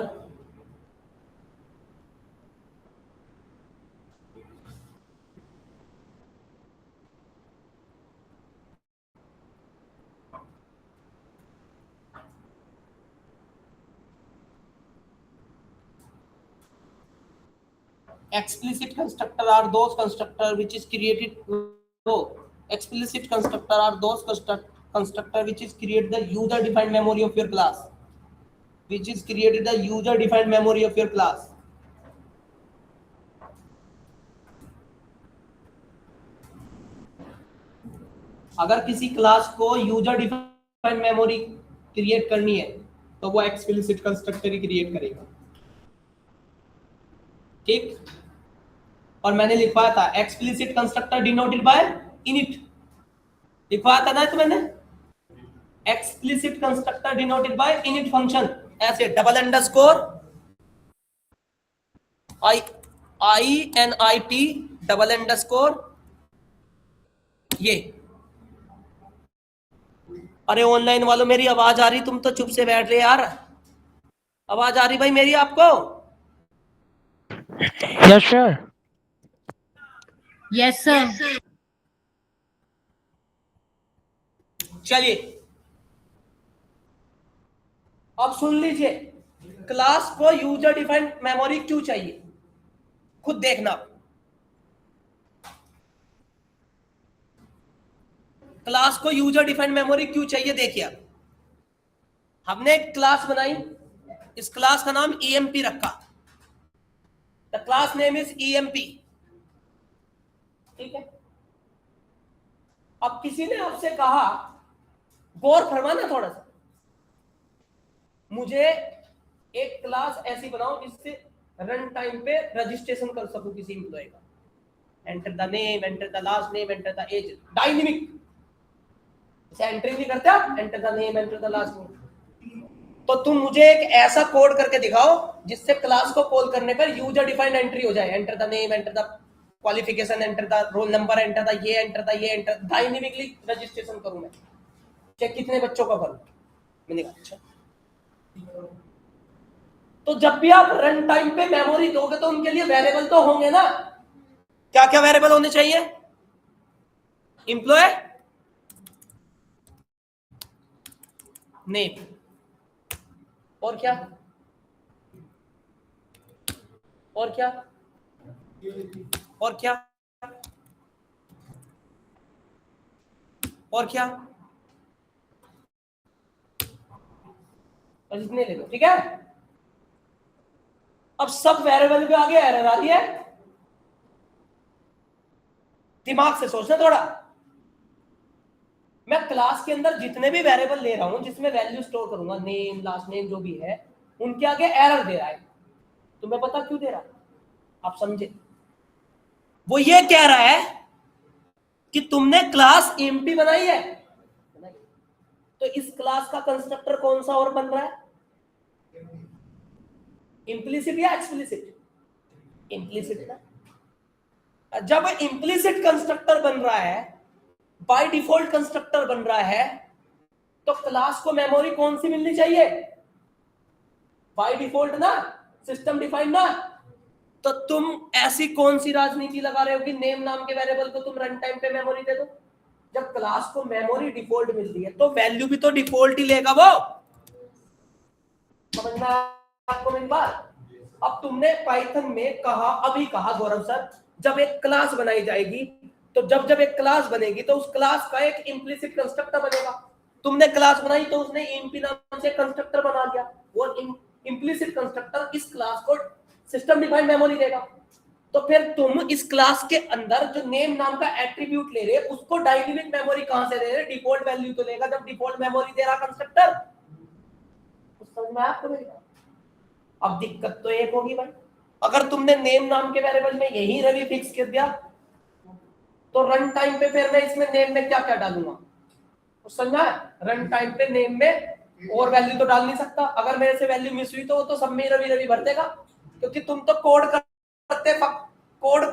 explicit constructor are those constructor which is created. Explicit constructor are those constructor which is create the user defined memory of your class, which is created the user defined memory of your class. अगर किसी class को user defined memory create करनी है तो वो explicit constructor ही create करेगा, ठीक। और मैंने लिखवाया था explicit constructor denoted by init, लिखवाया था ना तो मैंने explicit constructor denoted by init function, ऐसे double underscore INIT double underscore ये। अरे ऑनलाइन वालों मेरी आवाज आ रही, तुम तो चुप से बैठ रहे यार, आवाज आ रही भाई मेरी आपको? Yes sir. Yes sir. चलिए अब सुन लीजिए, क्लास को यूजर डिफाइंड मेमोरी क्यों चाहिए, खुद देखना। क्लास को यूजर डिफाइंड मेमोरी क्यों चाहिए, देखिए अब हमने एक क्लास बनाई, इस क्लास का नाम EMP रखा, the class name is EMP, ठीक है। अब किसी ने आपसे कहा, गौर फरमाना थोड़ा सा, मुझे एक क्लास ऐसी बनाओ जिससे रन टाइम पे रजिस्ट्रेशन कर सकूं किसी एम्प्लॉय का, enter the name, enter the last name, enter the age, dynamic, इसे एंट्री नहीं करते आप, enter the name, enter the last name. तो तुम मुझे एक ऐसा कोड करके दिखाओ जिससे क्लास को कॉल करने पर यूजर डिफाइंड एंट्री हो जाए, enter the name, enter the qualification, enter the roll number, enter the ये, एंटर द ये, एंटर, डायनेमिकली रजिस्ट्रेशन करूं मैं, चेक कितने बच्चों का करूं। मैंने कहा अच्छा, तो जब भी आप रन टाइम पे मेमोरी दोगे तो उनके लिए वेरिएबल तो होंगे ना, क्या क्या वेरिएबल होने चाहिए, एम्प्लॉय नेम, और क्या, और क्या, और क्या, और क्या, और इतने ले लो, ठीक है। अब सब वेरिएबल पे आगे एरर आ रही है, दिमाग से सोचना थोड़ा। मैं क्लास के अंदर जितने भी वेरिएबल ले रहा हूं जिसमें वैल्यू स्टोर करूंगा, नेम, लास्ट नेम जो भी है, उनके आगे एरर दे रहा है, तुम्हें पता क्यों दे रहा है, आप समझे। वो ये कह रहा है कि तुमने क्लास EMP बनाई है, तो इस क्लास का कंस्ट्रक्टर कौन सा और बन रहा है, इम्प्लिसिट या एक्सप्लिसिट, इम्प्लिसिट ना। जब इम्प्लिसिट कंस्ट्रक्टर बन रहा है, बाय डिफॉल्ट कंस्ट्रक्टर बन रहा है, तो क्लास को मेमोरी कौन सी मिलनी चाहिए, बाय डिफॉल्ट ना, सिस्टम डिफाइंड ना। तो तुम ऐसी कौन सी राजनीति लगा रहे हो कि नेम नाम के वेरिएबल को तुम रन टाइम पे मेमोरी दे दो। जब क्लास को मेमोरी डिफॉल्ट मिलती है तो वैल्यू भी तो डिफॉल्ट ही लेगा वो, समझना आपको मेरी बात। अब तुमने पाइथन में कहा, अभी कहा गौरव सर, जब एक क्लास बनाई जाएगी तो जब एक क्लास बनेगी तो उस क्लास का एक इम्प्लिसिट कंस्ट्रक्टर बनेगा। तुमने क्लास बनाई तो उसने EMP नाम से कंस्ट्रक्टर बना दिया, वो इम्प्लिसिट कंस्ट्रक्टर इस क्लास को सिस्टम डिफाइंड मेमोरी देगा। तो फिर तुम इस क्लास के अंदर जो नेम नाम का एट्रीब्यूट ले रहे, उसको डायनेमिक मेमोरी कहां से दे रहे, डिफॉल्ट वैल्यू तो लेगा जब डिफॉल्ट मेमोरी दे रहा कंस्ट्रक्टर। समझ में आपको मेरी बात। अब दिक्कत तो एक होगी भाई, अगर तुमने नेम नाम के वेरिएबल में यही रवि फिक्स कर दिया तो रन टाइम पे फिर मैं इसमें नेम में क्या क्या डालूंगा, तो समझा, रन टाइम पे नेम में और वैल्यू तो डाल नहीं सकता। अगर मेरे से वैल्यू मिस हुई तो वो तो सब में रवि रवि भर देगा, क्योंकि तुम तो कोड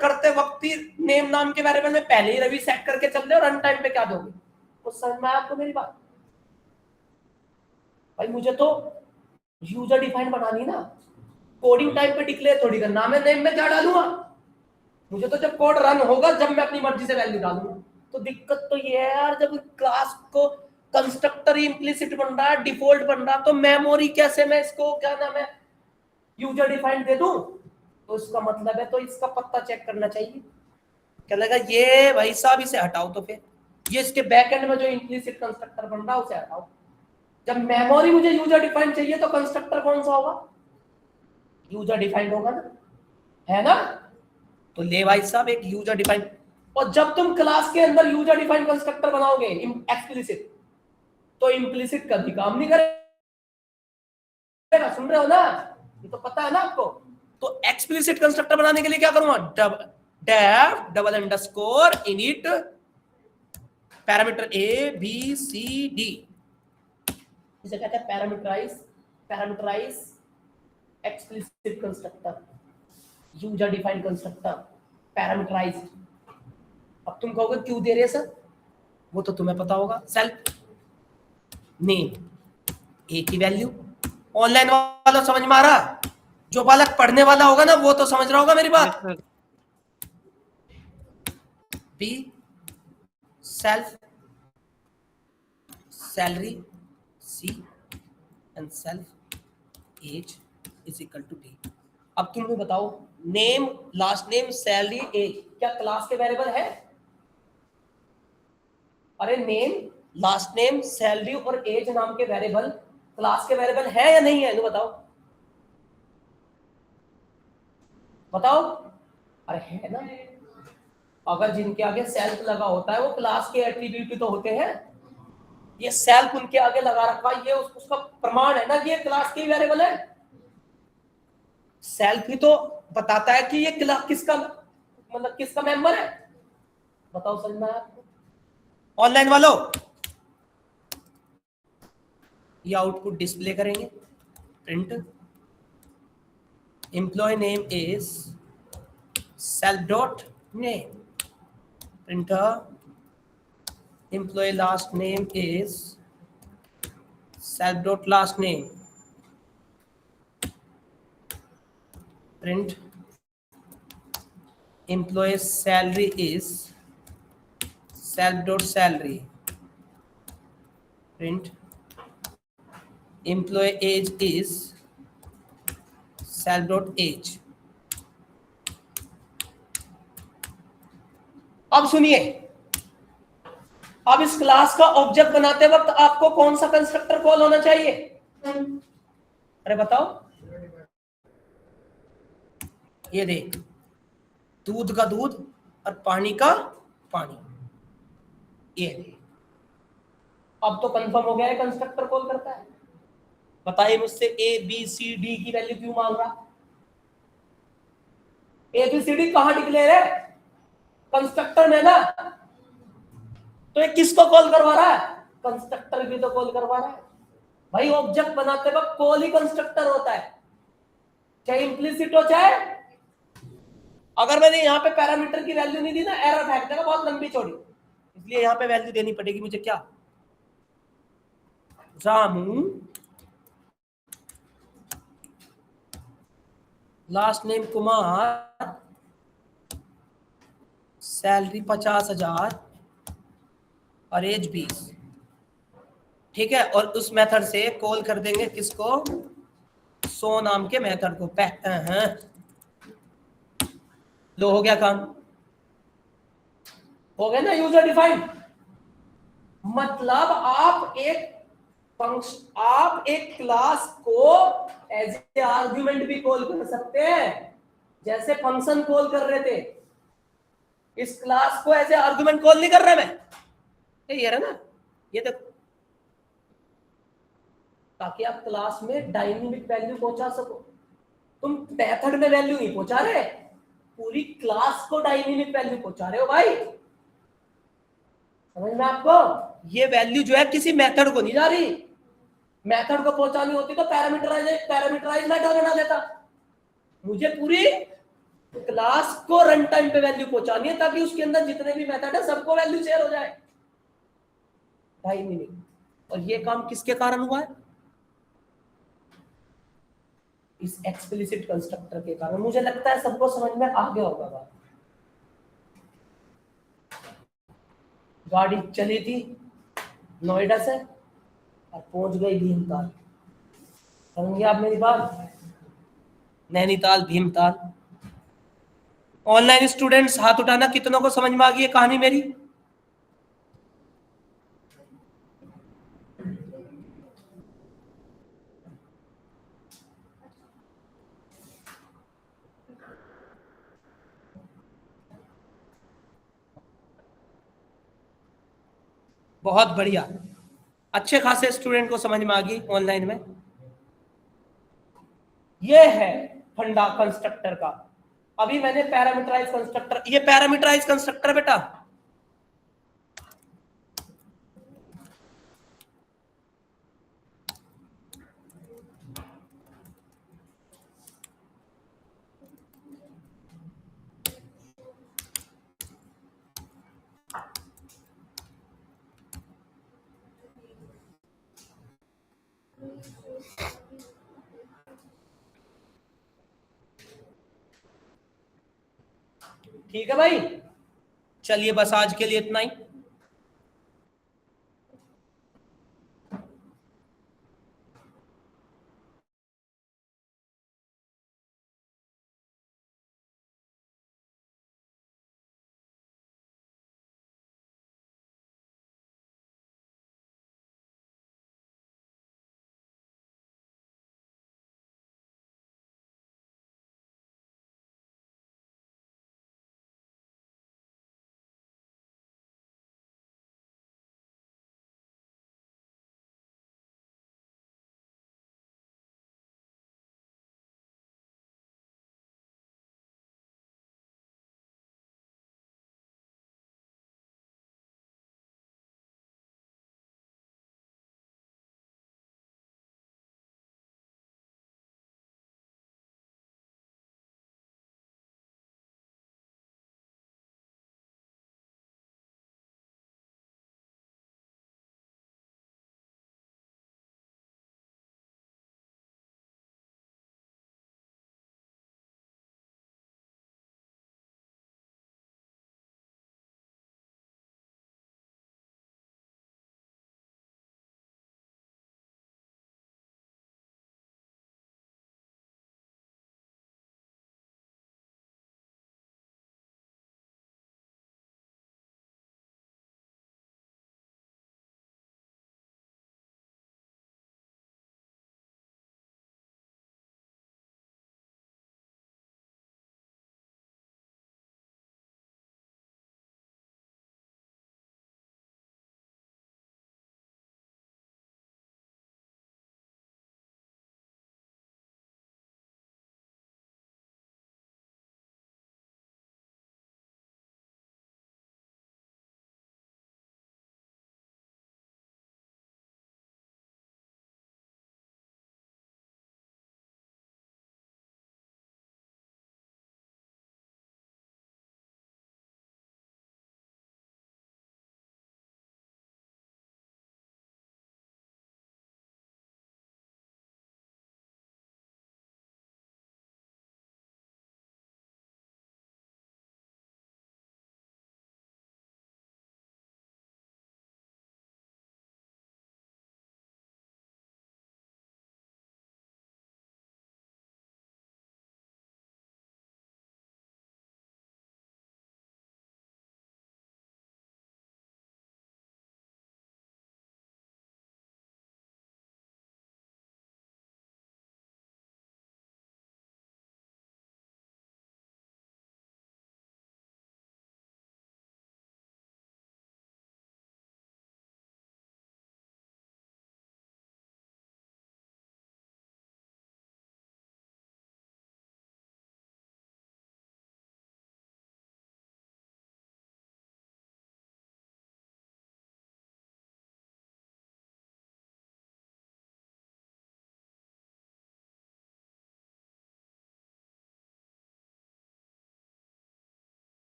करते वक्त ही नेम नाम के वेरिएबल में पहले ही रवि सेट करके चल रहे हो, रन टाइम पे क्या दोगे, तो समझ में आपको मेरी बात। भाई मुझे तो यूजर डिफाइंड बनानी ना, कोडिंग टाइम पे डिक्लेयर थोड़ी करना, मैं नेम में क्या डालूंगा, मुझे तो जब कोड रन होगा जब मैं अपनी मर्जी से वैल्यू डालूंगा। तो दिक्कत तो ये है यार, जब क्लास को कंस्ट्रक्टर इम्प्लिसिट बन रहा है, डिफॉल्ट बन रहा, तो मेमोरी कैसे मैं इसको क्या नाम है यूजर डिफाइंड दे दूं। तो इसका मतलब है तो इसका पत्ता चेक करना चाहिए। क्या लगा ये भाई साहब, इसे हटाओ। तो फिर ये इसके बैक एंड में जो इम्प्लिसिट कंस्ट्रक्टर बन रहा है उसे हटाओ। जब मेमोरी मुझे यूजर डिफाइंड चाहिए तो कंस्ट्रक्टर कौन सा होगा? यूजर डिफाइंड होगा ना, है ना? तो ले भाई साहब एक यूजर डिफाइंड। और जब तुम क्लास के अंदर यूजर डिफाइंड कंस्ट्रक्टर बनाओगे एक्सप्लिसिट, तो इम्प्लिसिट कभी काम नहीं करेगा। सुन रहे हो ना? ये तो पता है ना आपको। तो एक्सप्लिसिट कंस्ट्रक्टर बनाने के लिए क्या करूंगा? Def double underscore init parameter a b c d, इसे कहते हैं parameterize explicit constructor, user defined constructor, parameterized. अब तुम कहोगे क्यों दे रहे सर? वो तो तुम्हें पता होगा। सेल्फ नेम ए की वैल्यू, ऑनलाइन वाला समझ में आ रहा? जो बालक पढ़ने वाला होगा ना वो तो समझ रहा होगा मेरी बात। B self salary c and self age is equal to d. अब तुम मुझे बताओ, name last name salary age क्या क्लास के वेरिएबल है? अरे नेम लास्ट नेम सैलरी और एज नाम के वेरिएबल क्लास के वेरिएबल है या नहीं है? बताओ बताओ। अरे है ना। अगर जिनके आगे सेल्फ लगा होता है वो क्लास के एट्रीब्यूट तो होते हैं। ये सेल्फ उनके आगे लगा रखा, ये उसका प्रमाण है ना कि ये क्लास की वेरिएबल है। सेल्फ ही तो बताता है कि ये क्लास किसका मतलब किसका मेंबर है। बताओ समझ में आया? ऑनलाइन वालों ये आउटपुट डिस्प्ले करेंगे। Print employee name is self dot name, printer employee last name is self dot last name, print employee salary is self dot salary, print employee age is self dot age। अब सुनिए, अब इस class का object बनाते वक्त आपको कौन सा कंस्ट्रक्टर कॉल होना चाहिए? अरे बताओ। ये देख, दूध का दूध और पानी का पानी। ये देख, अब तो कंफर्म हो गया है कंस्ट्रक्टर कॉल करता है। बताइए मुझसे ए बी सी डी की वैल्यू क्यों मांग रहा? ए बी सी डी कहां डिक्लेयर है? कंस्ट्रक्टर में ना। तो ये किसको कॉल करवा रहा है? कंस्ट्रक्टर भी तो कॉल करवा रहा है भाई। ऑब्जेक्ट बनाते वक्त कॉल ही कंस्ट्रक्टर होता है, चाहे इंप्लिसिट हो चाहे। अगर मैंने यहाँ पे पैरामीटर की वैल्यू नहीं दी ना, एरर फेंक देगा बहुत लंबी चौड़ी। इसलिए यहाँ पे वैल्यू देनी पड़ेगी मुझे। क्या? Ramu last name Kumar, salary 50,000 और एज 20। ठीक है, और उस मेथड से कॉल कर देंगे किसको? सो नाम के मेथड को। लो हो गया काम, हो गया ना यूजर डिफाइंड। मतलब आप एक क्लास को एज ए आर्ग्यूमेंट भी कॉल कर सकते हैं, जैसे फंक्शन कॉल कर रहे थे। इस क्लास को एज ए आर्ग्यूमेंट कॉल नहीं कर रहा मैं, ये है ना। ये देखो, ताकि आप क्लास में डायनेमिक वैल्यू पहुंचा सको। तुम मेथड में वैल्यू नहीं पहुंचा रहे, पूरी क्लास को डायनेमिक वैल्यू पहुंचा रहे हो भाई। समझ में आपको? ये वैल्यू जो है किसी मेथड को नहीं जा रही। मेथड को पहुंचानी होती तो पैरामीटराइज मेथड बना देता। मुझे पूरी क्लास को रन टाइम पे वैल्यू पहुंचानी है, ताकि उसके अंदर जितने भी मेथड है सबको वैल्यू शेयर हो जाए डायनेमिक। और ये काम किसके कारण हुआ है? इस एक्सप्लिसिट कंस्ट्रक्टर के कारण। मुझे लगता है सबको समझ में आ गया होगा बात। गाड़ी चली थी नोएडा से और पहुंच गई भीमताल। समझ गए आप मेरी बात? नैनीताल भीमताल ऑनलाइन स्टूडेंट्स हाथ उठाना, कितनों को समझ में आ गई है कहानी मेरी? बहुत बढ़िया, अच्छे खासे स्टूडेंट को समझ में आ गई ऑनलाइन में। ये है फंडा कंस्ट्रक्टर का। अभी मैंने पैरामीटराइज कंस्ट्रक्टर, ये पैरामीटराइज कंस्ट्रक्टर बेटा, ठीक है भाई। चलिए बस आज के लिए इतना ही।